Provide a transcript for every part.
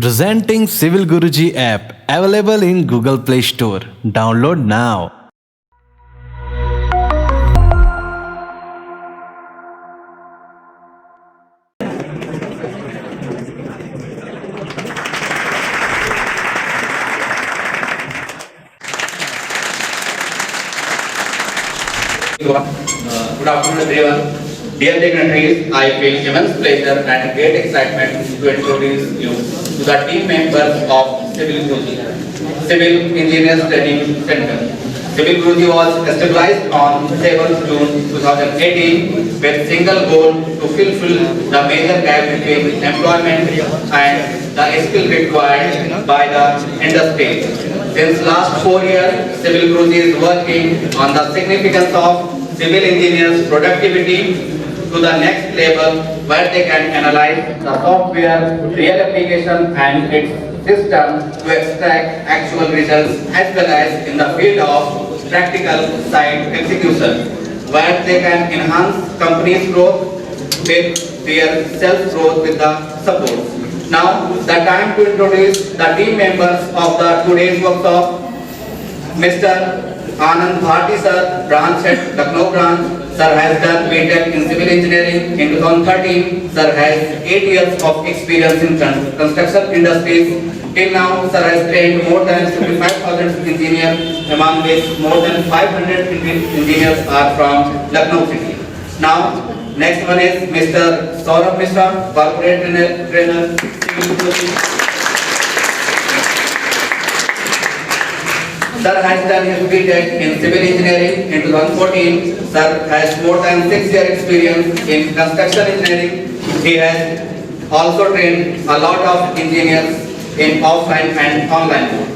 Presenting Civil Guruji app available in Google Play Store. Download now. Good afternoon, everyone. Dear dignitaries, I feel immense pleasure and great excitement to introduce you to the team members of Civil Guruji, Civil Engineers Training Center. Civil Guruji was established on 7th June 2018 with single goal to fulfill the major gap between employment and the skill required by the industry. Since last 4 years, Civil Guruji is working on the significance of civil engineers' productivity to the next level where they can analyze the software, real application and its system to extract actual results as well as in the field of practical site execution where they can enhance company's growth with their self-growth with the support. Now, the time to introduce the team members of the today's workshop. Mr. Anand Bharti sir, branch head, Lucknow branch. Sir has done BTech in civil engineering in 2013. Sir has 8 years of experience in construction industries. Till now, sir has trained more than 55,000 engineers, among which more than 500 engineers are from Lucknow city. Now, next one is Mr. Saurabh Mishra, corporate trainer, civil engineering. Sir has done his BTech in civil engineering in 2014. Sir has more than 6 years experience in construction engineering. He has also trained a lot of engineers in offline and online mode.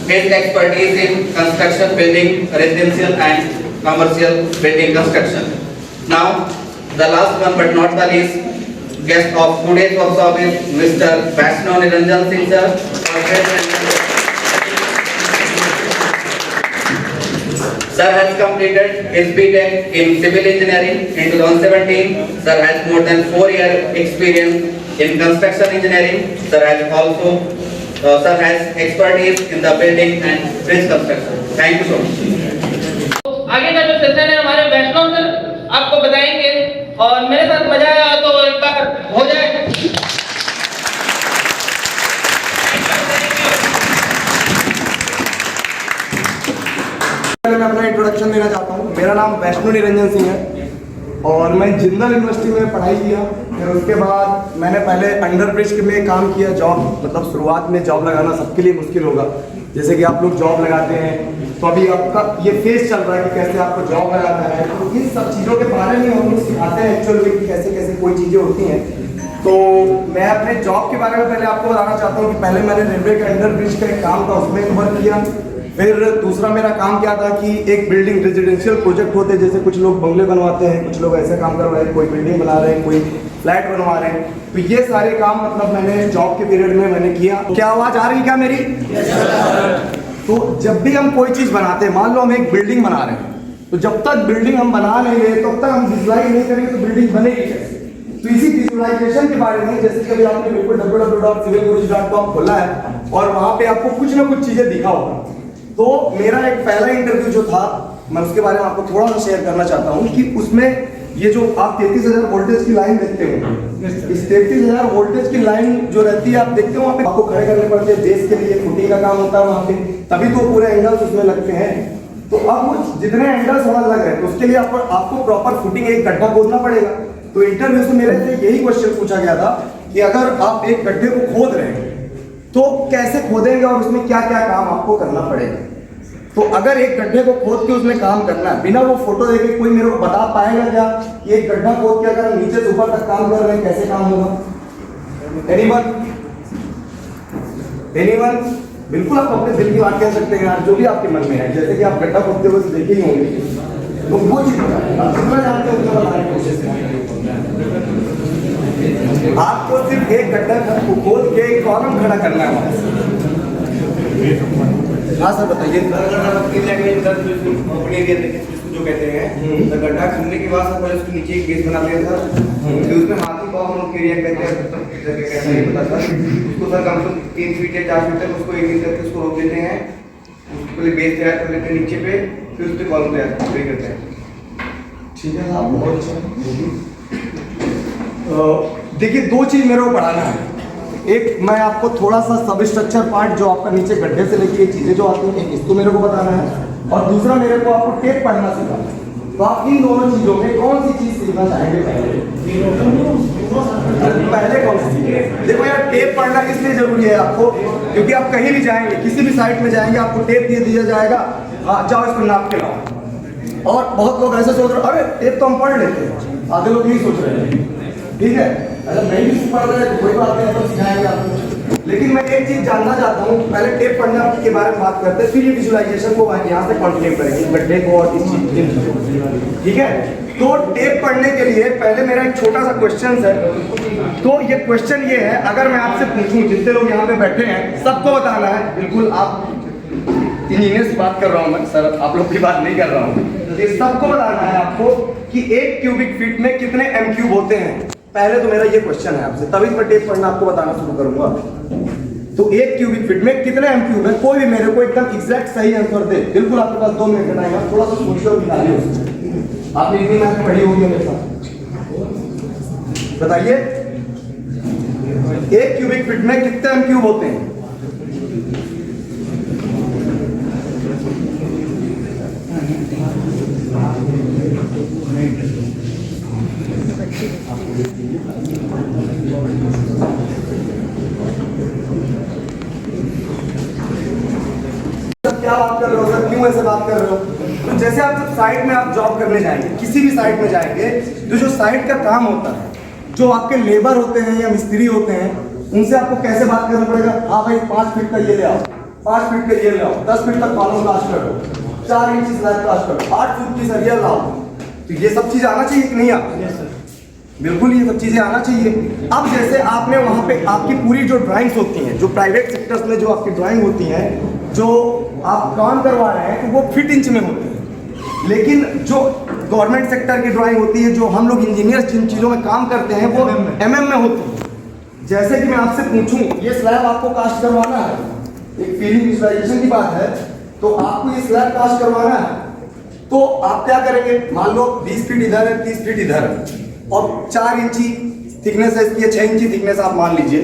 His expertise in construction building, residential and commercial building construction. Now, the last one but not the least, guest of today's workshop is Mr. Vaishnav Niranjan Singh sir. Sir has completed his BTech in civil engineering in 2017. Sir has more than 4 years experience in construction engineering. Sir has expertise in the building and bridge construction. Thank you so much. आगे का जो session है हमारे वैष्णव sir आपको बताएंगे और मेरे साथ मजा आया तो एक बार हो जाए। मैं अपना इंट्रोडक्शन देना चाहता हूँ। मेरा नाम वैष्णव निरंजन सिंह है और मैं जिंदल यूनिवर्सिटी में पढ़ाई किया। फिर उसके बाद मैंने पहले अंडर ब्रिज में काम किया। जॉब मतलब शुरुआत में जॉब लगाना सबके लिए मुश्किल होगा, जैसे कि आप लोग जॉब लगाते हैं तो अभी आपका ये फेज चल रहा है कि कैसे आपको जॉब लगाना है। तो इन सब चीज़ों के बारे में हम लोग सिखाते हैं एक्चुअली कि कैसे कैसे कोई चीज़ें होती हैं। तो मैं अपने जॉब के बारे में पहले आपको बताना चाहता हूँ कि पहले मैंने रेलवे के अंडर ब्रिज का एक काम था उसमें वर्क किया। फिर दूसरा मेरा काम क्या था कि एक बिल्डिंग रेजिडेंशियल प्रोजेक्ट होते हैं, जैसे कुछ लोग बंगले बनवाते हैं, कुछ लोग ऐसे काम कर रहे हैं, कोई बिल्डिंग बना रहे हैं, कोई फ्लैट बनवा रहे हैं। तो ये सारे काम मतलब मैंने जॉब के पीरियड में मैंने किया। क्या आवाज़ आ रही क्या मेरी? तो जब भी हम कोई चीज़ बनाते हैं, मान लो हम एक बिल्डिंग बना रहे हैं, तो जब तक बिल्डिंग हम बना नहीं रहे तब तक हम विजुलाइज नहीं करेंगे तो बिल्डिंग बनेगी कैसे। तो इसी विजुलाइजेशन के बारे में, जैसे कि अभी आपने बिल्कुल www.civilguruji.com खोला है और वहाँ पे आपको कुछ ना कुछ चीज़ें दिखा होगा। तो मेरा एक पहला इंटरव्यू जो था मैं उसके बारे में आपको थोड़ा सा शेयर करना चाहता हूँ कि उसमें ये जो आप 33,000 वोल्टेज की लाइन देखते हो, इस 33,000 वोल्टेज की लाइन जो रहती है आप देखते हो वहाँ पे आपको खड़े करने पड़ते हैं। बेस के लिए फुटिंग का काम होता है वहाँ पे, तभी तो पूरे एंगल्स उसमें लगते हैं। तो अब वो जितने एंगल्स वहाँ लग रहे हैं तो उसके लिए आपको प्रॉपर फुटिंग एक गड्ढा खोदना पड़ेगा। तो इंटरव्यू से मेरे से यही क्वेश्चन पूछा गया था कि अगर आप एक गड्ढे को खोद रहे हैं तो कैसे खोदेंगे और उसमें क्या क्या काम आपको करना पड़ेगा। तो अगर एक गड्ढे को खोद के उसमें काम करना है बिना वो फोटो देखे, कोई मेरे को बता पाएगा क्या कि एक गड्ढा खोद के अगर नीचे से ऊपर तक काम कर रहे हैं कैसे काम होगा? एनीवन? बिल्कुल आप अपने दिल की बात कह सकते हैं यार, जो भी आपके मन में है। जैसे कि आप गड्ढा खोदते हुए देखे ही होंगे तो वो चीज आप जितना जानते हो उतना बताने की कोशिश करें। आपको सिर्फ एक गड्ढा खोद के एक कॉलम खड़ा करना है। हाँ सर बताइए। जो कहते हैं गड्ढा करने के बाद पहले उसके नीचे एक बेस बनाते हैं सर, फिर उसमें हाथी पाव एरिया कहते हैं, करके कैसा नहीं पता सर, उसको सर कम से कम 3 फीट या 4 फीट तक उसको एक करके उसको रोक देते हैं, उसके लिए बेस तैयार कर लेते हैं नीचे पे, फिर उस पर कॉलम तैयार करते हैं। ठीक है साहब, बहुत अच्छा। देखिए, दो चीज़ मेरे को पढ़ाना है। एक, मैं आपको थोड़ा सा सब स्ट्रक्चर पार्ट जो आपका नीचे गड्ढे से लेके ये चीज़ें जो आती हैं, एक इसको मेरे को बताना है, और दूसरा मेरे को आपको टेप पढ़ना सिखाना है। तो आप इन दोनों चीज़ों में कौन सी चीज़ सीखना चाहेंगे पहले कौन सी चीज़? देखो यार, टेप पढ़ना इसलिए जरूरी है आपको, क्योंकि आप कहीं भी जाएंगे, किसी भी साइट में जाएंगे, आपको टेप दे दिया जाएगा, हाँ जाओ इसको नाप के लाओ। और बहुत लोग ऐसे सोच रहे हैं, अरे टेप तो हम पढ़ लेते हैं, आधे लोग यही सोच रहे हैं। ठीक है, अगर नहीं भी पढ़ रहे हैं तो कोई बात नहीं, तो सिखाएंगे आपको। लेकिन मैं एक चीज जानना चाहता हूँ, पहले टेप पढ़ना के बारे में बात करते हैं, फिर ये विजुअलाइजेशन को यहाँ से कंटिन्यू करेंगे, गड्ढे को और इस चीज को। ठीक है, तो टेप पढ़ने के लिए पहले मेरा एक छोटा सा क्वेश्चन है। तो ये क्वेश्चन ये है, अगर मैं आपसे पूछूं, जितने लोग यहाँ पे बैठे हैं सबको बताना है, बिल्कुल आप इंजीनियर से बात कर रहा हूँ मैं सर, आप लोग की बात नहीं कर रहा हूँ, ये सबको बताना है आपको कि 1 क्यूबिक फीट में कितने एम क्यूब होते हैं। पहले तो मेरा ये क्वेश्चन है आपसे, तभी मैं टेप पढ़ना आपको बताना शुरू करूंगा। तो 1 क्यूबिक फीट में कितने एम क्यूब है, कोई भी मेरे को एकदम एग्जैक्ट सही आंसर दे। बिल्कुल आपके पास 2 मिनट का टाइम है, थोड़ा सा सोचिए और निकालिए उसको। आपने इतनी मैथ पढ़ी होगी मेरे साथ, बताइए 1 क्यूबिक फीट में कितने एम क्यूब होते हैं? क्या बात कर रहे हो सर, क्यों ऐसे बात कर रहे हो? तो जैसे आप जब साइट में आप जॉब करने जाएंगे, किसी भी साइट में जाएंगे, तो जो साइट का काम होता है, जो आपके लेबर होते हैं या मिस्त्री होते हैं, उनसे आपको कैसे बात करना पड़ेगा? हाँ भाई 5 फीट का ये ले आओ, 5 फीट का ये ले आओ, 10 फीट तक कॉलम कास्ट कर दो, 4 इंच स्लैब कास्ट कर दो, 8 फुट की सरिया लाओ। तो ये सब चीज आना चाहिए कि नहीं? आप बिल्कुल ये सब चीजें आना चाहिए। अब जैसे आपने वहां पे आपकी पूरी जो ड्राइंग्स होती हैं, जो प्राइवेट सेक्टर्स में जो आपकी ड्राइंग होती हैं, जो आप काम करवा रहे हैं, तो वो फीट इंच में होती है। लेकिन जो गवर्नमेंट सेक्टर की ड्राइंग होती है, जो हम लोग इंजीनियर्स जिन चीज़ों में काम करते हैं, वो mm में होती है। जैसे कि मैं आपसे पूछूं, ये स्लैब आपको कास्ट करवाना है, एक फीलिंग विजुअलाइजेशन की बात है, तो आपको ये स्लैब कास्ट करवाना है, तो आप क्या करेंगे? मान लो 20 फीट इधर है, 30 फीट इधर है, और 4 इंची थिकनेस है इसकी, 6 इंची थिकनेस आप मान लीजिए।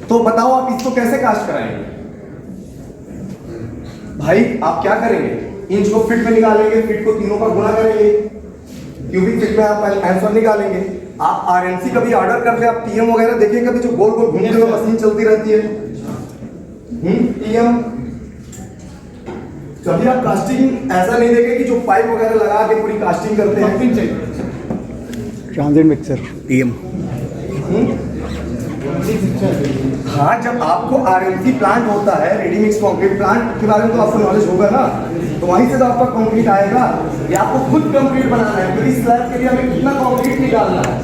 तो बताओ आप इसको कैसे कास्ट कराएंगे? भाई आप क्या करेंगे? इंच को फीट में निकालेंगे, फीट को तीनों का गुणा करेंगे, क्यूबिक फीट में आप आंसर निकालेंगे। आप आरएनसी कभी ऑर्डर करते हैं, आप टीएम वगैरह देखिए कभी, जो गोल गोल घूमते हुए मशीन चलती रहती है, टीएम। कभी आप कास्टिंग ऐसा नहीं देखे कि जो पाइप वगैरह लगा के पूरी कास्टिंग करते हैं, ट्रांजिट मिक्सर टीएम। हाँ, जब आपको आरएनसी प्लांट होता है, रेडी मिक्स कंक्रीट प्लांट के बारे में तो आपको नॉलेज होगा ना, तो वहीं से तो आपका कंक्रीट आएगा। या आपको खुद कंक्रीट बनाना है, तो इस स्लैब के लिए हमें कितना कंक्रीट निकालना है,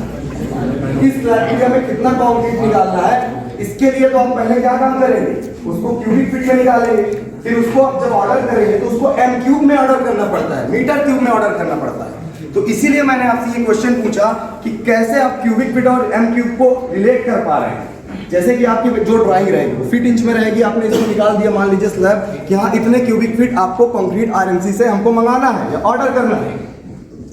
इस स्लैब के लिए हमें कितना कंक्रीट निकालना है, इसके लिए तो हम पहले क्या काम करेंगे? उसको क्यूबिक फीट में निकालेंगे, फिर उसको आप जब ऑर्डर करेंगे तो उसको एम क्यूब में ऑर्डर करना पड़ता है, मीटर क्यूब में ऑर्डर करना पड़ता है। तो इसीलिए मैंने आपसे ये क्वेश्चन पूछा कि कैसे आप क्यूबिक फीट और एम क्यूब को रिलेट कर पा रहे हैं। जैसे कि आपकी जो ड्राइंग रहेगी फीट इंच में रहेगी, आपने इसको निकाल दिया, मान लीजिए स्लैब कि हाँ इतने क्यूबिक फीट आपको कंक्रीट आरएमसी से हमको मंगाना है या ऑर्डर करना है।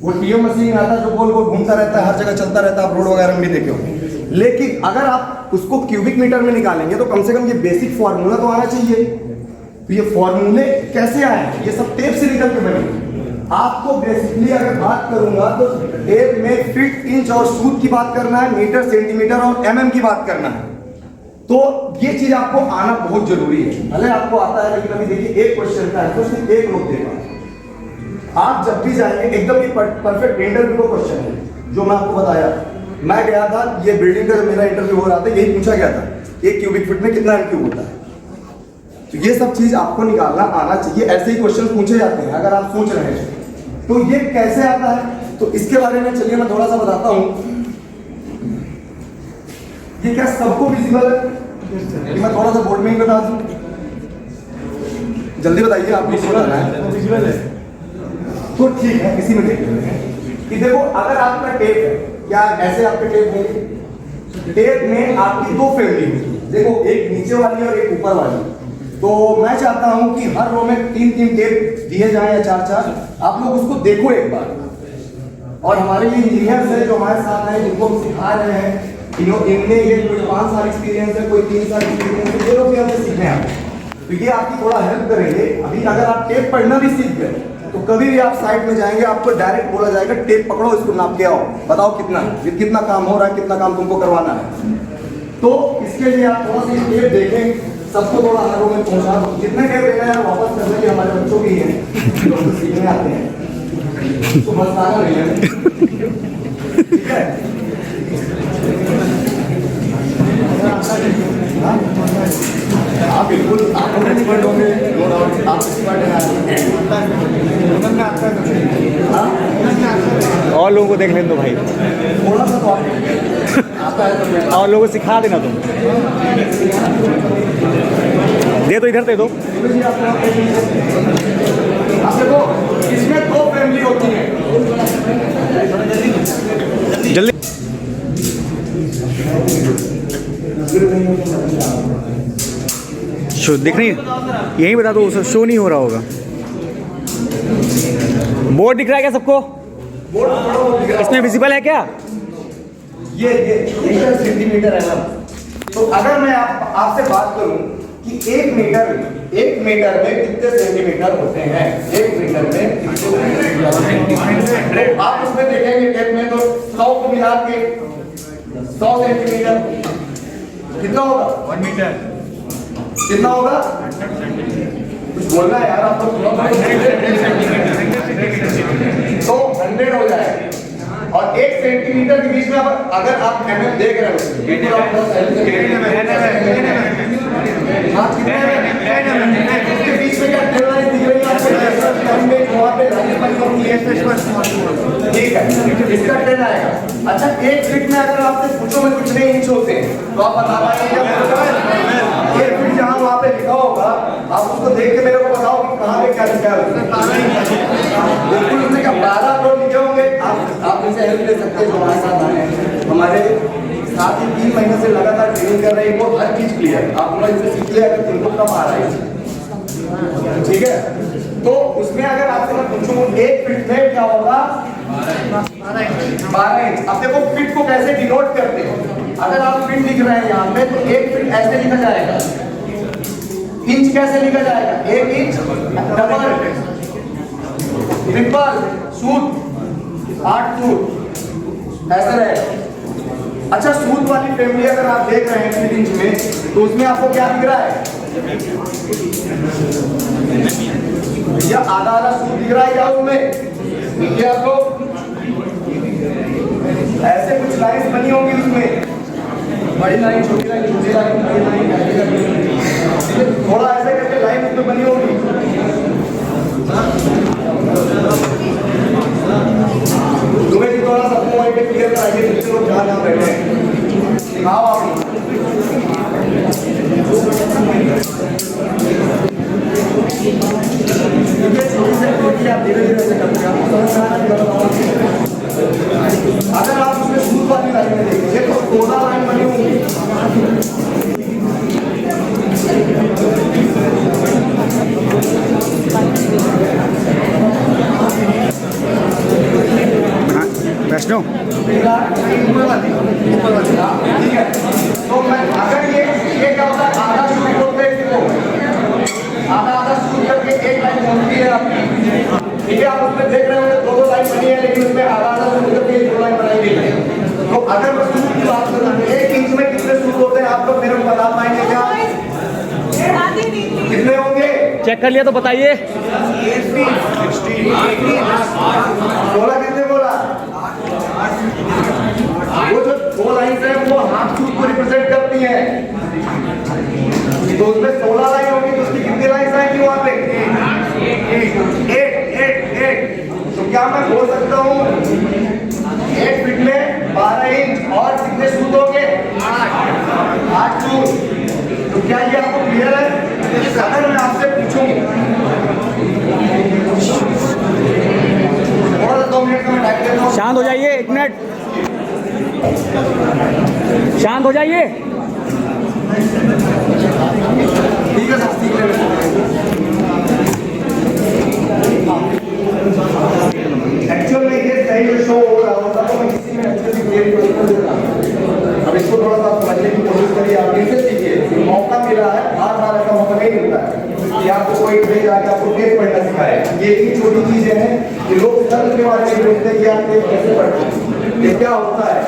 वो टीएम मशीन आता है जो गोल गोल घूमता रहता है, हर जगह चलता रहता है, आप रोड वगैरह में भी देखे होंगे। लेकिन अगर आप उसको क्यूबिक मीटर में निकालेंगे तो कम से कम ये बेसिक फॉर्मूला तो आना चाहिए। तो ये फॉर्मूले कैसे आए? ये सब टेप से निकल के बने। आपको बेसिकली अगर बात करूंगा तो टेप में फीट, इंच और सूत की बात करना है, मीटर, सेंटीमीटर और एमएम की बात करना है। तो ये चीज आपको आना बहुत जरूरी है। भले आपको आता है लेकिन अभी देखिए एक क्वेश्चन का आंसर सिर्फ एक लोग देगा। आप जब भी जाएंगे एकदम ही परफेक्ट इंटरव्यू का क्वेश्चन है जो मैं आपको बताया। मैं गया था, ये बिल्डिंग का मेरा इंटरव्यू हो रहा था, यही पूछा गया था एक क्यूबिक फीट में कितना एम क्यूब होता है। तो ये सब चीज आपको निकालना आना चाहिए। ऐसे ही क्वेश्चन पूछे जाते हैं अगर आप सोच रहे हैं। तो ये कैसे आता है तो इसके बारे में चलिए मैं थोड़ा सा बताता हूं। ये क्या सबको विजिबल है? कि मैं थोड़ा सा बोर्ड में ही बता दूं, जल्दी बताइए। आप विजिबल है तो ठीक है, इसी में देख लेते हैं कि देखो अगर आपका टेप है, क्या ऐसे आपके टेप होंगे? टेप में आपकी दो फैमिली होगी, देखो एक नीचे वाली और एक ऊपर वाली। तो मैं चाहता हूं कि हर रो में 3-3 टेप दिए जाएं या 4-4, आप लोग उसको देखो एक बार। और हमारे ये इंजीनियर्स हैं जो हमारे साथ हैं, जिनको हम सिखा रहे हैं, इनने ये कोई 5 साल एक्सपीरियंस है, कोई 3 साल एक्सपीरियंस है, ये लोग भी हमसे सीखने आते हैं। तो ये आपकी थोड़ा हेल्प करेंगे। अभी अगर आप टेप पढ़ना भी सीख गए तो कभी भी आप साइट में जाएंगे, आपको डायरेक्ट बोला जाएगा टेप पकड़ो, इसको नाप के आओ, बताओ कितना काम हो रहा है, कितना काम तुमको करवाना है। तो इसके लिए आप थोड़ा सा टेप देखें, सबको थोड़ा हर रो में पहुंचा दो। जितने टेप लेना है वापस कर देंगे, हमारे बच्चों की हैं जो सीखने आते हैं, तो बस आना नहीं है, ठीक है। आप बिल्कुल आप एक्सपर्ट होंगे, आप एक्सपर्ट हैं। और लोगों को देख लेने दो भाई, थोड़ा सा तो आता है तो और लोगों को सिखा देना तुम। दे दो, इधर दे दो। आप देखो इसमें 2 फैमिली होती है। जल्दी शो दिख रही है, यही बता दो, उसे शो नहीं हो रहा होगा। बोर्ड दिख रहा है क्या सबको? इसमें विजिबल है क्या? ये सेंटीमीटर है ना। तो अगर मैं आपसे बात करूं कि 1 मीटर में कितने सेंटीमीटर होते हैं, 1 मीटर में कितने सेंटीमीटर, तो आप उसमें देखेंगे टेप में तो 100 को मिला के 100 सेंटीमीटर कितना होगा? 1 मीटर कितना होगा? कुछ बोलना है यार आप लोग। तो 100 हो जाएगा। और 1 सेंटीमीटर के बीच में अगर आप mm देख रहे हो, बिल्कुल आप उसके बीच में क्या डेडलाइन दिख रही है आपको, वहाँ पे ठीक है, इसका 10 आएगा। अच्छा 1 फीट में अगर आपसे पूछो में कुछ नहीं इंच होते हैं तो आप बता पाएंगे क्या? 1 फीट जहाँ वहाँ पे लिखा होगा, आप उसको देख के मेरे को बताओ कि कहाँ पे क्या लिखा है। बिल्कुल उसने क्या 12 फ्लोर लिखे होंगे। आप इनसे हेल्प ले सकते हैं जो हमारे साथ आए हैं। हमारे साथ ही 3 महीने से लगातार ट्रेनिंग कर रहे हैं, वो हर चीज क्लियर। आप थोड़ा इनसे सीख लिया अगर तुमको कम आ रहा है, ठीक है। तो उसमें अगर आपसे मैं पूछूं 1 फीट में क्या होगा? 12 इंच। अब देखो फीट को कैसे डिनोट करते हैं। अगर आप फीट लिख रहे हैं यहाँ पे तो 1 फीट ऐसे लिखा जाएगा, इंच कैसे लिखा जाएगा? 1 inch double triple suit 8 foot ऐसे रहेगा। अच्छा सूट वाली फैमिली अगर आप देख रहे हैं 3 इंच में, तो उसमें आपको क्या दिख रहा है? या आधा सूट दिख रहा है क्या उसमें? देखिए आपको ऐसे कुछ लाइन्स बनी होंगी उसमें, बड़ी लाइन, छोटी लाइन, छोटी लाइन, बड़ी लाइन, थोड़ा ऐसे करके लाइन उसमें बनी होगी। तुम्हें भी थोड़ा सा पॉइंट क्लियर कराइए, दूसरे लोग जहाँ बैठे हैं सिखाओ आप। अगर आप उसमें सूट वाली लाइन में देखिए तो 14 लाइन बनी होंगी। वैष्णो ठीक है। तो मैं अगर ये क्या होता है, आधा सूट बोलते हैं इसको, आधा सूट करके 1 लाइन होती है आपकी, ठीक है। आप उसमें देख रहे होंगे 2-2 लाइन बनी है, लेकिन उसमें आधा सूट करके 2 लाइन बनाई गई है। तो अगर मैं सूट की बात करूं 1 इंच में कितने सूट होते हैं आप लोग मेरे को बता पाएंगे क्या? कितने होंगे? चेक कर लिया तो बताइए। 16 कितने बोला? वो जो 2 लाइन है वो हाफ सूट को रिप्रेजेंट करती है, तो उसमें 16 लाइन होगी, तो उसकी कितनी लाइन आएंगी वहां पे? 8। तो क्या मैं बोल सकता हूँ 1 फीट में 12 इंच और कितने सूट होंगे? 8 सूट। तो क्या ये आपको क्लियर है? अगर मैं आपसे पूछूं और 2 मिनट का मैं टाइम देता हूं। शांत हो जाइए, 1 मिनट। शांत हो जाइए। ठीक है, सब सीख लेंगे। एक्चुअल में ये सही में शो हो रहा होता तो मैं किसी में अच्छे से क्लियर कर देता। अब इसको थोड़ा सा समझने की कोशिश करिए, आप इनसे सीखिए। मौका मिला है, बार बार ऐसा मौका नहीं मिलता है कि आपको कोई ट्रेन आके आपको टेप पढ़ना सिखाए। ये इतनी छोटी चीजें हैं कि लोग सर्च के बारे में पूछते हैं कि आप टेप कैसे पढ़ते हैं। ये क्या होता है?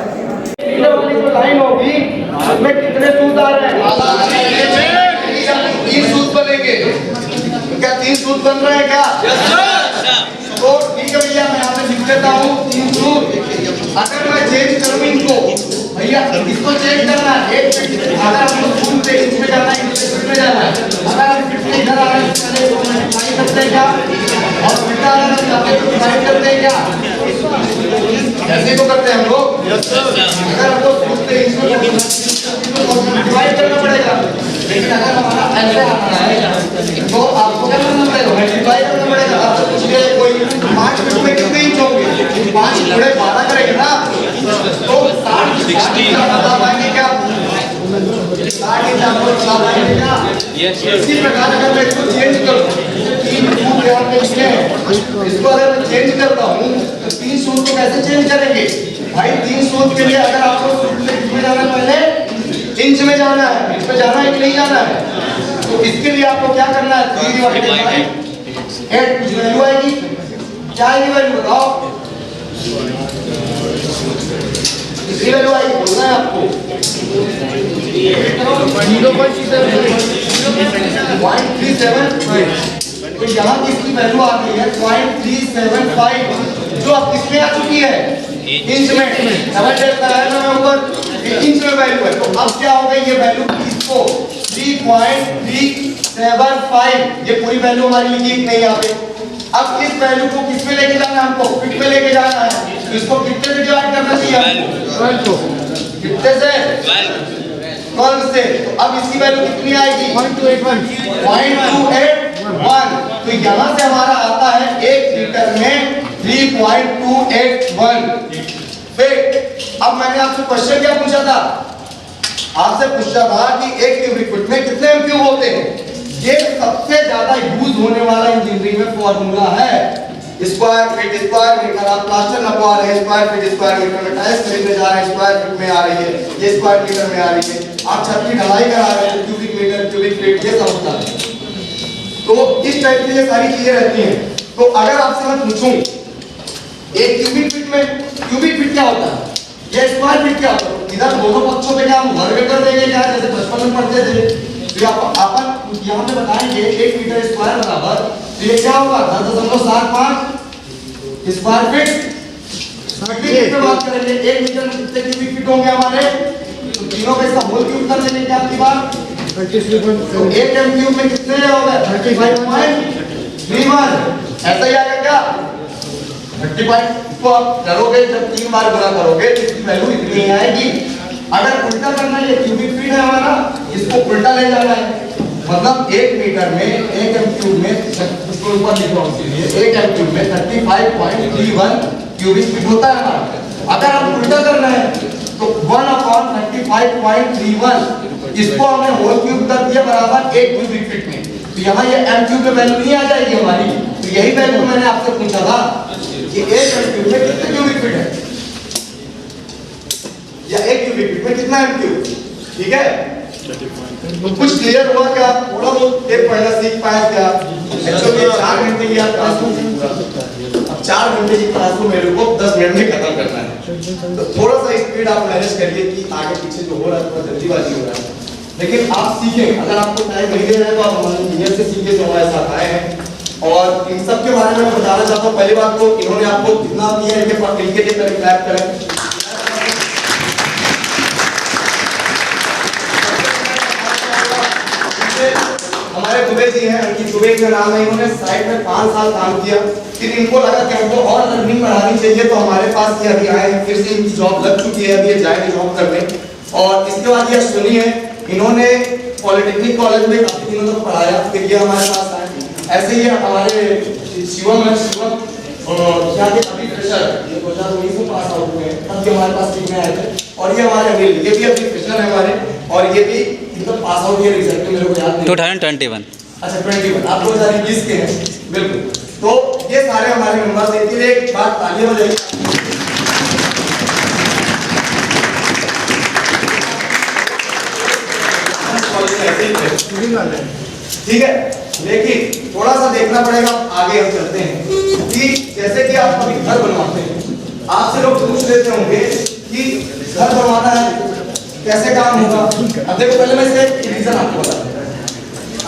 वाली जो लाइन होगी उसमें कितने सूत्र आ रहे हैं? 3 सूत्र बनेंगे। क्या 3 सूत्र बन रहे हैं क्या? तो ठीक है भैया, मैं यहाँ पे लिख लेता हूँ 3 सूत्र। अगर मैं चेंज करूँ इनको, भैया इसको चेंज करना है। एक अगर आपको फुल से इंच में जाना है, इंच में जाना है। अगर हम फिर से इधर आ रहे हैं, पहले तो डिवाइड करते हैं क्या, और फिर अगर हम जाते हैं तो डिवाइड करते हैं क्या, ऐसे को करते हैं हम लोग। अगर हमको फुल से इंच में डिवाइड करना पड़ेगा, लेकिन अगर हमारा ऐसे आना है तो आपको क्या करना पड़ेगा, डिवाइड करना पड़ेगा। आपसे पूछिए कोई 5 फीट में कितने इंच होंगे? 5 गुणे 12 करेंगे ना, तो 60 बता पाएंगे क्या? 60 इंच आपको बता पाएंगे क्या? इसी प्रकार अगर मैं इसको चेंज करूं, 3 सूत्र यहाँ पे लिखे हैं, इसको अगर मैं चेंज करता हूँ तो 3 सूत्र को कैसे चेंज करेंगे भाई? 3 सूत्र के लिए अगर आपको सूत्र से किसमें जाना है, पहले इंच में जाना है। इंच में जाना है कि नहीं जाना है? तो इसके लिए आपको क्या करना है? 3 डिवाइडेड बाय 8 कुछ वैल्यू आएगी, क्या आएगी वैल्यू बताओ? कितनी वैल्यू आएगी बोलना है आपको? 0.375। तो यहाँ किसकी वैल्यू आ गई है? 0.375, जो अब किसमें आ चुकी है? इंच में। समझ लेता है ना मैं ऊपर, इंच में वैल्यू है। तो अब क्या हो गई ये वैल्यू? इसको 3.375, ये पूरी वैल्यू हमारी लिखी नहीं यहाँ पे। अब इस वैल्यू को किस में लेके जाना है? हमको फिट में लेके जाना है। तो इसको कितने से डिवाइड करना चाहिए हमको? 12 को। कितने से? 12 से। तो अब इसकी वैल्यू कितनी आएगी? 0.281। तो यहाँ से हमारा आता है 1 लीटर में 3.281। फिर अब मैंने आपसे क्वेश्चन क्या पूछा था? आपसे पूछा था कि एक क्यूबिक फुट में कितने एमक्यूब होते हैं? ये सबसे ज्यादा यूज होने वाला इंजीनियरिंग में फॉर्मूला है। स्क्वायर फीट स्क्वायर मीटर, आप प्लास्टर नपवा रहे हैं स्क्वायर फीट स्क्वायर मीटर में, टाइल्स खरीदने जा रहे हैं स्क्वायर फीट में आ रही है, ये स्क्वायर मीटर में आ रही है। आप छत की ढलाई करा रहे हैं क्यूबिक मीटर क्यूबिक फीट, ये सब होता है। तो इस टाइप की ये सारी चीजें रहती हैं। तो अगर आपसे मैं पूछूं एक क्यूबिक फीट में, क्यूबिक फीट क्या होता है, ये स्क्वायर फीट क्या होता है? इधर दोनों पक्षों पे क्या हम वर्ग कर देंगे क्या, जैसे बचपन में पढ़ते थे? फिर अपन यहाँ पे बताएंगे 1 मीटर स्क्वायर बराबर, तो ये क्या होगा? 10.75 स्क्वायर फीट। फीट में बात करेंगे 1 मीटर में कितने क्यूबिक फीट होंगे हमारे? तो तीनों का इसका होल क्यूब कर लेंगे क्या आपकी बात? तो 1 एम क्यूब में कितने हो गए? 35.31। ऐसा ही आएगा क्या? 35 को आप करोगे जब 3 बार गुणा करोगे तो इसकी वैल्यू इतनी आएगी। अगर उल्टा करना है, ये क्यूबिक फीट है हमारा, इसको उल्टा ले जाना है, मतलब 1 मीटर में 1 एम क्यूब में, इसको ऊपर लिख रहा हूं इसलिए 1 एम क्यूब में 35.31 क्यूबिक फीट होता है हमारा। अगर आप उल्टा करना है तो 1/35.31, इसको हमने होल क्यूब कर दिया बराबर 1 क्यूबिक फीट में, तो यहाँ ये एम क्यूब में वैल्यू नहीं आ जाएगी हमारी। तो यही वैल्यू मैंने आपसे पूछा था कि 1 एम क्यूब में कितने क्यूबिक फीट है, या 1 क्यूबिक फीट में कितना एम क्यूब? ठीक है, तो कुछ क्लियर हुआ क्या? थोड़ा बहुत टेप पढ़ना सीख पाए क्या? एक्चुअली 4 घंटे की आप क्लास में, अब 4 घंटे की क्लास को मेरे को 10 मिनट में खत्म करना है। तो थोड़ा सा स्पीड आप मैनेज करिए कि आगे पीछे जो हो रहा है थोड़ा जल्दीबाजी हो रहा है, लेकिन आप सीखें। अगर आपको टाइम नहीं दे रहे हैं तो आप हमारे इंजीनियर से सीखे जो हमारे साथ आए हैं। और इन सब के बारे में मैं बताना चाहता हूँ। पहली बात तो इन्होंने आपको कितना दिया है, इनके लिए क्लैप करें। हमारे दुबे जी हैं, अंकित दुबे का नाम है, इन्होंने साइट में 5 साल काम किया। फिर इनको लगा कि हमको और लर्निंग बढ़ानी चाहिए, तो हमारे पास ये अभी आए हैं। फिर से इनकी जॉब लग चुकी है, अभी ये जाएंगे जॉब करने। और इसके बाद ये सुनी है, इन्होंने पॉलिटेक्निक कॉलेज में काफी दिनों तक पढ़ाया, फिर ये हमारे पास आए। ऐसे ही हमारे शिवम है, शिवम शायद अभी फ्रेशर ये 2019 में पास आउट हुए हैं, तब ये हमारे पास सीखने आए थे। और ये हमारे अनिल, ये भी अभी फ्रेशर है हमारे, और ये भी मतलब पास आउट ये रिजल्ट मेरे को याद नहीं। 2021। अच्छा 21, आप 2021 के हैं, बिल्कुल। तो ये सारे हमारे मेंबर्स हैं। फिर एक बात तालियां बजाइए। ठीक है, लेकिन थोड़ा सा देखना पड़ेगा, आगे हम चलते हैं कि जैसे कि आप कभी घर बनवाते हैं, आपसे लोग पूछ लेते होंगे कि घर बनवाना है कैसे काम होगा। अब देखो पहले मैं इसका एक रीजन आपको बताता हूं।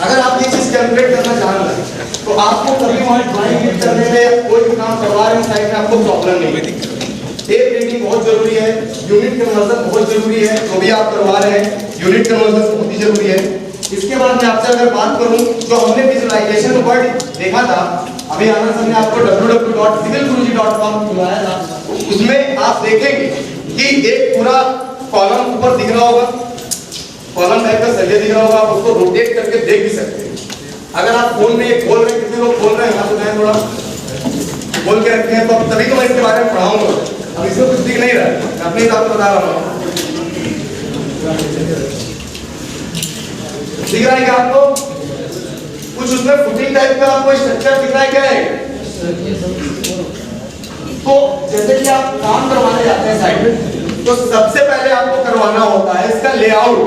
अगर आप ये चीज कैलकुलेट करना चाह रहे हैं तो आपको कभी वहां ड्राइंग करने में कोई भी काम करवा रहे हैं साइड में आपको प्रॉब्लम नहीं होगी। टेप रीडिंग बहुत जरूरी है, यूनिट कन्वर्जन बहुत जरूरी है, जो भी आप करवा रहे हैं यूनिट कन्वर्जन बहुत ही जरूरी है। इसके बाद मैं आपसे अगर बात करूं, जो हमने विजुअलाइजेशन वर्ड देखा था अभी आनंद सर ने आपको www.civilguruji.com बुलाया था, उसमें आप देखेंगे कि एक पूरा कॉलम ऊपर दिख रहा होगा, कॉलम टाइप का सरिया दिख रहा होगा, आप उसको रोटेट करके देख भी सकते हैं। अगर आप फोन में ये खोल रहे हैं, कितने लोग खोल रहे हैं हाथ उठाएं, थोड़ा खोल के रखे हैं, तो तभी तो मैं इसके बारे में पढ़ाऊंगा। अब इसमें कुछ दिख नहीं रहा है, अपने हिसाब से बता रहा हूँ। दिख रहा है क्या आपको? कुछ उसमें फुटिंग टाइप का आपको स्ट्रक्चर दिख रहा है क्या है? तो जैसे कि आप काम करवाने जाते हैं साइड में, तो सबसे पहले आपको करवाना होता है इसका लेआउट।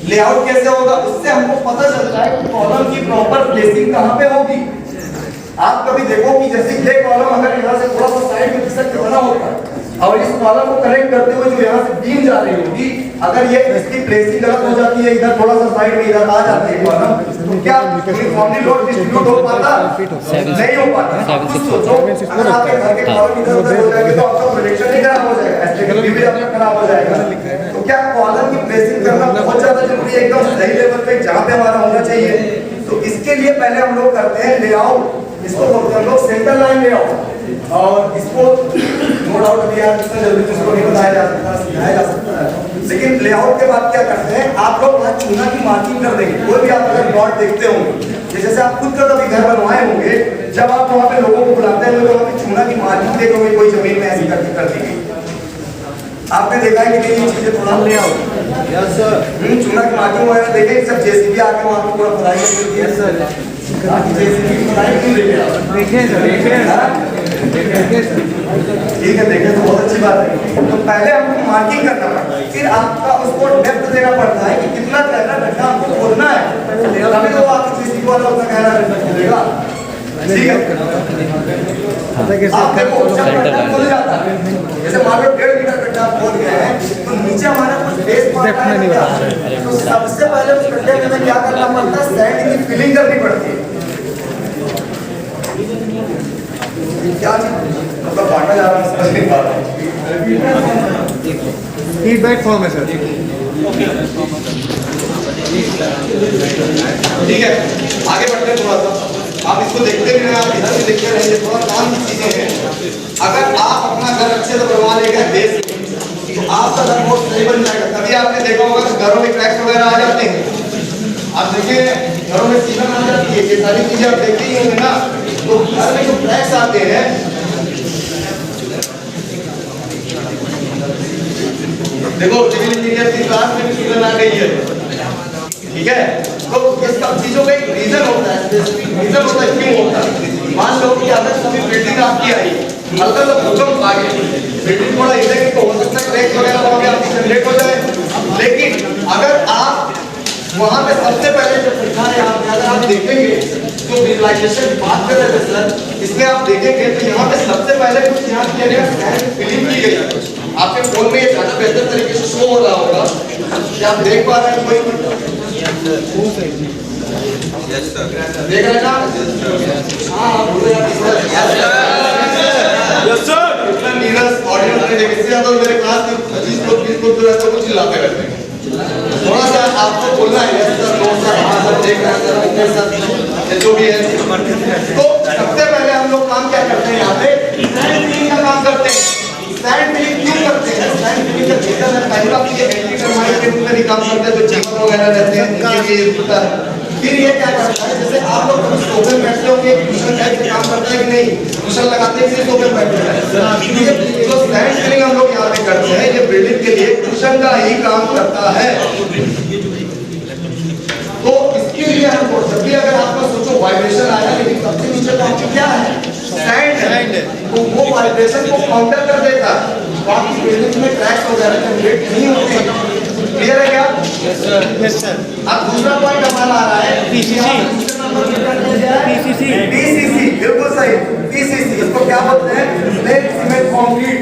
लेआउट कैसे होगा? उससे हमको पता चलता है कि कॉलम की प्रॉपर प्लेसिंग कहां पे होगी। आप कभी देखो कि जैसे ये कॉलम अगर यहाँ से थोड़ा सा साइड में खिसक के बना होता है और इस कॉलम को कनेक्ट करते हुए जो यहाँ से बीम जा रही होगी, अगर ये इसकी प्लेसिंग गलत हो जाती है, इधर थोड़ा सा साइड में इधर आ जाती है कॉलम, तो क्या यूनिफॉर्मली लोड डिस्ट्रीब्यूट हो पाता? नहीं हो पाता। कुछ सोचो, अगर आपके घर के कॉलम इधर उधर हो जाएंगे तो आपका प्रोडक्शन नहीं खराब हो जाएगा, एस्टेटिक भी आपका खराब हो जाएगा। तो क्या कॉलम की प्लेसिंग करना बहुत ज्यादा जरूरी है, एकदम सही लेवल पे जहाँ पे हमारा होना चाहिए। तो इसके लिए पहले हम लोग करते हैं लेआउट, इसको बोलते हैं हम लोग सेंटर लाइन लेआउट। और इसको नो डाउट अभी यार इतना जल्दी किसको नहीं बताया जा सकता, सिखाया जा सकता है। लेकिन लेआउट के बाद क्या करते हैं, आप लोग वहाँ चूना की मार्किंग कर देंगे। कोई भी आप अगर प्लॉट देखते होंगे, जैसे आप खुद का कभी घर बनवाए होंगे, जब आप वहाँ पे लोगों को बुलाते हैं तो वहाँ पे चूना की मार्किंग देखे होंगे, कोई जमीन में ऐसी करके कर दी गई। आपने देखा है कि ये चीजें थोड़ा लेआउट, यस सर, चूना की मार्किंग वगैरह देखें, सब जेसीबी आके वहाँ पे पूरा खुदाई कर देती है सर। जेसीबी खुदाई क्यों देखे सर? ठीक है, देखे तो बहुत अच्छी बात है। तो पहले हमको मार्किंग करना पड़ता है, फिर आपका उसको डेप्थ देना पड़ता है कि कितना गहरा गड्ढा आपको खोदना है, तभी तो आपको जेसीबी वाला उतना गहरा गड्ढा खोदेगा। ठीक है, आप देखो जब गड्ढा खोद जाता है, जैसे मान लो 1.5 मीटर गड्ढा खोद गए हैं, तो नीचे हमारा कुछ बेस पार्ट है, तो सबसे पहले उस गड्ढे में क्या करना पड़ता है, सैंड की फिलिंग करनी पड़ती है। क्या मतलब बांटा जा रहा है, समझ नहीं पा रहा फीडबैक फॉर्म है सर। ठीक है, आगे बढ़ते हैं थोड़ा सा। आप इसको देखते भी नहीं, आप इधर भी देखते रहेंगे, थोड़ा काम की चीजें हैं। अगर आप अपना घर अच्छे से बनवा लेंगे बेस, तो आपका घर बहुत सही बन जाएगा। कभी आपने देखा होगा कि घरों में क्रैक्स वगैरह आ जाते हैं, आप देखिए घरों में सीलन आ जाती है, ये सारी चीजें आप देखते ही होंगे ना। तो घर में जो क्रैक्स आते हैं, देखो सिविल इंजीनियर की क्लास में भी सीलन आ गई है, ठीक है। तो ये सब चीजों का एक रीजन होता है, रीजन होता है क्यों होता है। मान लो कि अगर कभी बिल्डिंग आपकी आई, मतलब तो भूकंप आ गया, बिल्डिंग थोड़ा हिलेगी तो हो सकता है क्रैक वगैरह हो गया, आपकी जनरेट हो जाए। लेकिन अगर आप वहां पे सबसे पहले जो लिखा है, अगर आप देखेंगे जो विजुअलाइजेशन बात कर रहे थे सर, इसमें आप देखेंगे तो यहाँ पे सबसे पहले कुछ यहाँ किया गया सैंड फिलिंग की गई है। आपके फोन में ये ज्यादा बेहतर तरीके से शो हो रहा होगा, क्या आप देख पा रहे हैं? कोई देख रहे हैं ना? हाँ बोलो यस सर। इतना नीरस ऑडियंस ने देखा, इससे ज्यादा मेरे क्लास में 25 लोग 20 लोग ऐसा कुछ चिल्लाते रहते हैं। थोड़ा सा आपको बोलना है यस सर, नो सर, हाँ सर, देख रहे हैं सर, ओके सर, जो भी है। तो सबसे पहले हम लोग काम क्या करते हैं, यहाँ पे सैंड फिलिंग का काम करते हैं। सैंड फिलिंग क्यों करते हैं? सैंड फिलिंग का रीजन है, पहला ये एंटी टर्माइट के रूप में भी काम करते हैं, जो चीमर वगैरह रहते हैं उनके लिए होता है। फिर ये क्या करता है, जैसे आप लोग कभी सोफे में बैठते होंगे, कुशन टाइप से काम करता है कि नहीं, कुशन लगाते हैं फिर सोफे में बैठते हैं। ये जो सैंड फिलिंग हम लोग यहाँ पे करते हैं, ये बिल्डिंग के लिए कुशन का ही काम करता है। तो इसके लिए हमको जब भी अगर आपका सोचो वाइब्रेशन आया, लेकिन सबसे नीचे तो आपको क्या है, सैंड है, तो वो वाइब्रेशन को काउंटर कर देता है, तो आपकी बिल्डिंग में क्रैक्स वगैरह जनरेट नहीं होते। क्लियर है क्या? Yes sir. अब दूसरा पॉइंट हमारा आ रहा है पीसीसी, पीसीसी बिल्कुल सही, पीसीसी इसको क्या बोलते हैं, प्लेन सीमेंट कंक्रीट।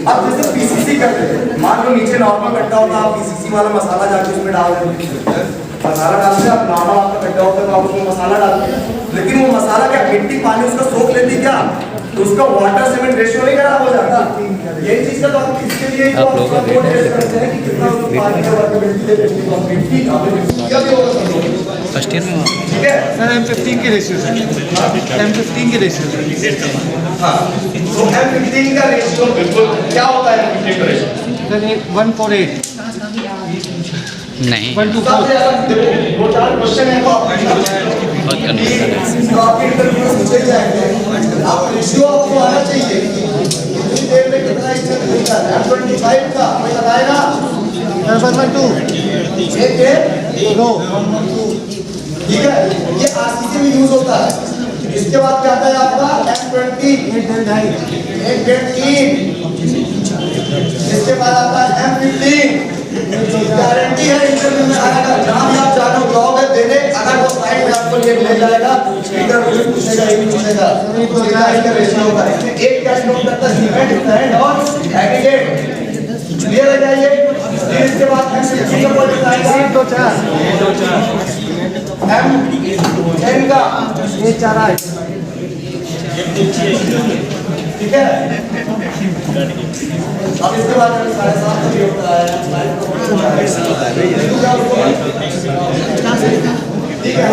अब जैसे पीसीसी करते हैं, मान लो नीचे नॉर्मल गड्ढा होता है, आप पीसीसी वाला मसाला जाके उसमें डाल देते हैं, मसाला डालते हैं, आप नॉर्मल आपका गड्ढा होता है तो आप उसमें मसाला डालते हैं, लेकिन वो मसाला क्या मिट्टी पानी उसका सोख लेती क्या, तो उसका वाटर सीमेंट रेशियो नहीं खराब हो जाता। यही चीज का तो आप इसके लिए आप लोग करते हैं कि कितना पानी का वर्केबिलिटी है मिट्टी का, क्या भी होगा फर्स्ट ईयर में ठीक है सर M15 के रेशियो सर, M15 के रेशियो सर। हाँ, तो M15 का रेशियो बिल्कुल क्या होता है, M15 का रेशियो सर 148 नहीं 124। सबसे ज्यादा देखो दो चार क्वेश्चन है तो आपके इंटरव्यू में पूछे जाएंगे, आप रेशियो आपको आना चाहिए कितनी देर में कितना स्ट्रेंथ मिलता है। M25 का कोई बताएगा? 112 एक एक नो ठीक है, ये आरसीसी में यूज होता है। इसके बाद क्या आता है आपका M20 एक डेढ़ 3, इसके बाद आता है M15, गारंटी है इंटरव्यू में आएगा, जहां भी आप जानो जॉब है देने, अगर वो साइड में आपको लिए ले जाएगा इंटरव्यू में पूछेगा, ये भी पूछेगा कितना इसका रेशियो होगा। इसमें एक क्या नोट करता है, सीमेंट सैंड और एग्रीगेट। क्लियर है क्या ये? फिर इसके बाद M15 का पॉइंट आएगा M10 का ये 4 ठीक है। अब इसके बाद 7:30 भी होता है, ठीक है।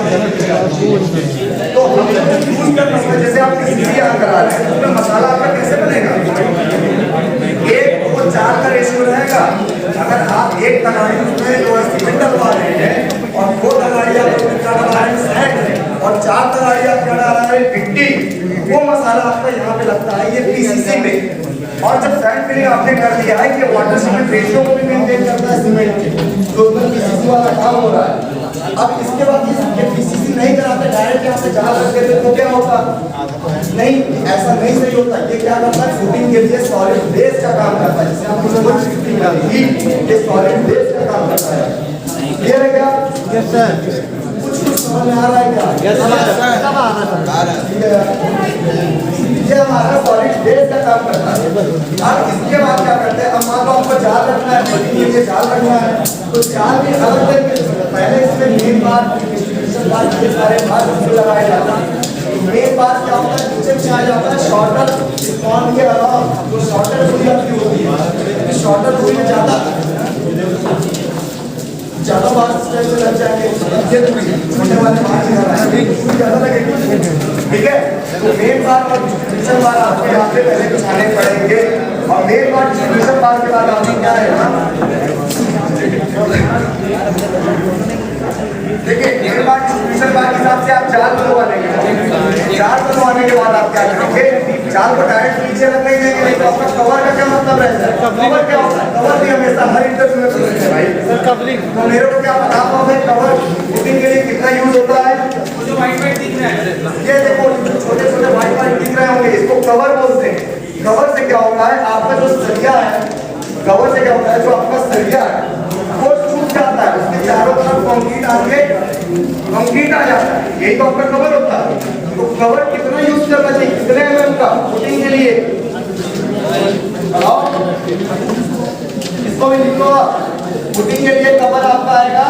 तो हम यूज करना है, जैसे आप किसी यहाँ करा रहे हैं उसमें मसाला आपका कैसे बनेगा, 1:4 का रेशियो रहेगा। अगर आप एक तगाड़ी उसमें जो है सीमेंट डलवा रहे हैं और 2 तगाड़ी आप उसमें क्या डलवा रहे हैं, सैंड, और 4 तगाड़ी आप क्या डाल रहे हैं, मिट्टी, वो मसाला आपका यहाँ पे लगता है ये पीसीसी में। और जब सैंड फिलिंग आपने कर दिया है, ये वाटर सीमेंट रेशियो को भी मेंटेन करता है सीमेंट के, तो उसमें पीसीसी वाला काम हो रहा है। अब इसके बाद ये पीसीसी नहीं कराते, डायरेक्ट यहाँ पे जाल रख देते तो क्या होता, नहीं ऐसा नहीं सही होता। ये क्या करता है, फुटिंग के लिए सॉलिड बेस का काम करता है, जिसे हम ये सॉलिड बेस का काम करता है। क्लियर है क्या? Yes sir. कुछ समझ में आ रहा है क्या? यस सर, सब आ रहा है। ये हमारा सॉलिड बेस का काम करता है। अब इसके बाद क्या करते हैं, अब मान लो आपको जाल रखना है, फुटिंग के जाल रखना है, तो जाल भी अलग तरीके से पहले इसमें मेन बार डिस्ट्रीब्यूशन बार ये सारे बार उसमें लगाए जाते हैं। मेन बार क्या होता है, नीचे में आ जाता है शॉर्टर स्पॉन के अलावा जो शॉर्टर हुई आपकी होती है, शॉर्टर हुई में ज्यादा बार लग जाएंगे, ये छोटे वाले बार ज्यादा लगेगी, ठीक है। तो मेन बार और डिस्ट्रीब्यूशन बार आपको यहाँ पे पहले बिछाने पड़ेंगे, और मेन बार डिस्ट्रीब्यूशन बार के बाद आपकी क्या है ना, देखिए मेन बार डिस्ट्रीब्यूशन बार के हिसाब से आप जाल बनवाने के, जाल बनवाने के बाद आप क्या करेंगे, जाल को डायरेक्ट नीचे रख नहीं देंगे, नहीं तो आपका कवर का क्या मतलब रहता है, कवर क्या होता है, कवर भी हमेशा हर इंटरव्यू में पूछते हैं भाई सर कवरिंग, तो मेरे को क्या पता होगा कवर फुटिंग के लिए कितना यूज होता है, जो व्हाइट व्हाइट दिख रहा है, ये देखो छोटे छोटे व्हाइट व्हाइट दिख रहे होंगे, इसको कवर बोलते हैं। कवर से क्या होता है, आपका जो सरिया है, कवर से क्या होता है, जो आपका सरिया है वो छूट जाता है, उसके चारों तरफ कंक्रीट आके कंक्रीट आ जाता है, यही तो आपका कवर होता है। तो कवर कितना यूज करना चाहिए, कितने mm का फुटिंग के लिए, इसको भी लिखो, फुटिंग के लिए कवर आपका आएगा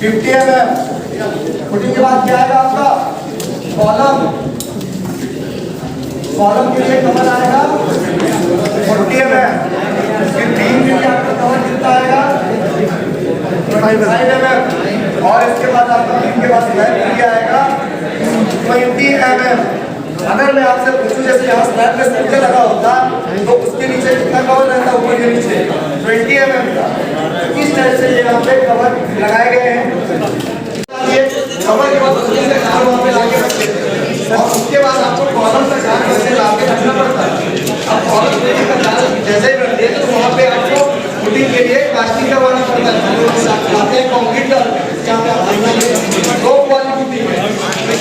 50 mm। फुटिंग के बाद क्या आएगा आपका कॉलम, कॉलम के लिए कवर आएगा 40 mm। फिर बीम के लिए आपका कवर कितना आएगा 5 mm, और इसके बाद आपका बीम के बाद स्लैब के लिए आएगा 20 mm। अगर मैं आपसे पूछूं जैसे यहाँ स्लैब में सरिया लगा होता तो उसके नीचे कितना कवर रहता, ऊपर के नीचे 20 mm का, इस तरह से ये यहाँ पे कवर लगाए गए हैं। ये कवर के बाद उससे कार वहाँ पे लाके रखते हैं और उसके बाद आपको कॉलम का कार वैसे लाके रखना पड़ता है। अब कॉलम का कार जैसे ही रखते हैं तो वहाँ पे आपको फुटिंग के लिए कास्टिंग करवाना पड़ता है। आते हैं कंक्रीट का रोप वाली फुटिंग है,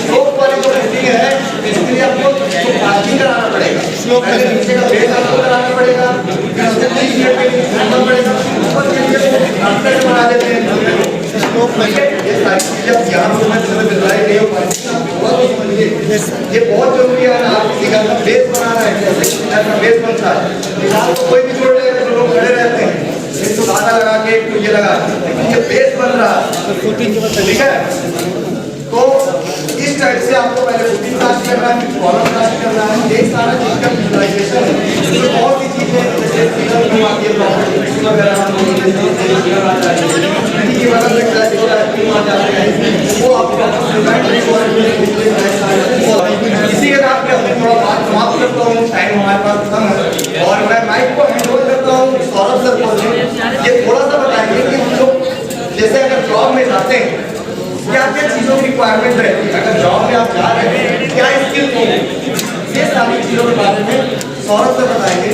रोप वाली जो फुटिंग है इसके लिए आपको कास्टिंग कराना पड़ेगा। पहले नीचे का बेस आपको कराना पड़ेगा, फिर उसके 3 मिनट के लिए करना पड़ेगा, ऊपर के लिए कार्पेट बना देते हैं। ये सारी चीजें अब यहाँ पे मैं तुम्हें बताई नहीं हो पाई। ये बहुत जरूरी है ना, आप किसी घर का बेस बनाना है, जैसे घर का बेस बनता है, दीवार को कोई भी जोड़ लेगा तो लोग खड़े रहते हैं, एक तो धागा लगा के एक तो ये लगा, लेकिन ये बेस बन रहा है, ठीक है। तो इस टाइप से आपको पहले फुटिंग कास्ट करना है, कॉलम कास्ट करना है, ये सारा चीज का विजुअलाइजेशन है। इसमें बहुत सी चीजें जैसे फिगर में आती है, प्रॉपर्टी वगैरह की मदद से क्लासिकल आइटम आ जाते हैं, वो आपको इसी के साथ मैं थोड़ा बात समाप्त करता हूँ, टाइम हमारे पास कम है और मैं माइक को हैंड ओवर करता हूँ सौरभ सर को। ये थोड़ा सा बताएंगे कि हम लोग जैसे अगर जॉब में जाते हैं क्या क्या चीज़ों की रिक्वायरमेंट रहती है, अगर जॉब में आप जा रहे हैं क्या स्किल होंगे, ये सारी चीज़ों के बारे में सौरभ से बताएंगे।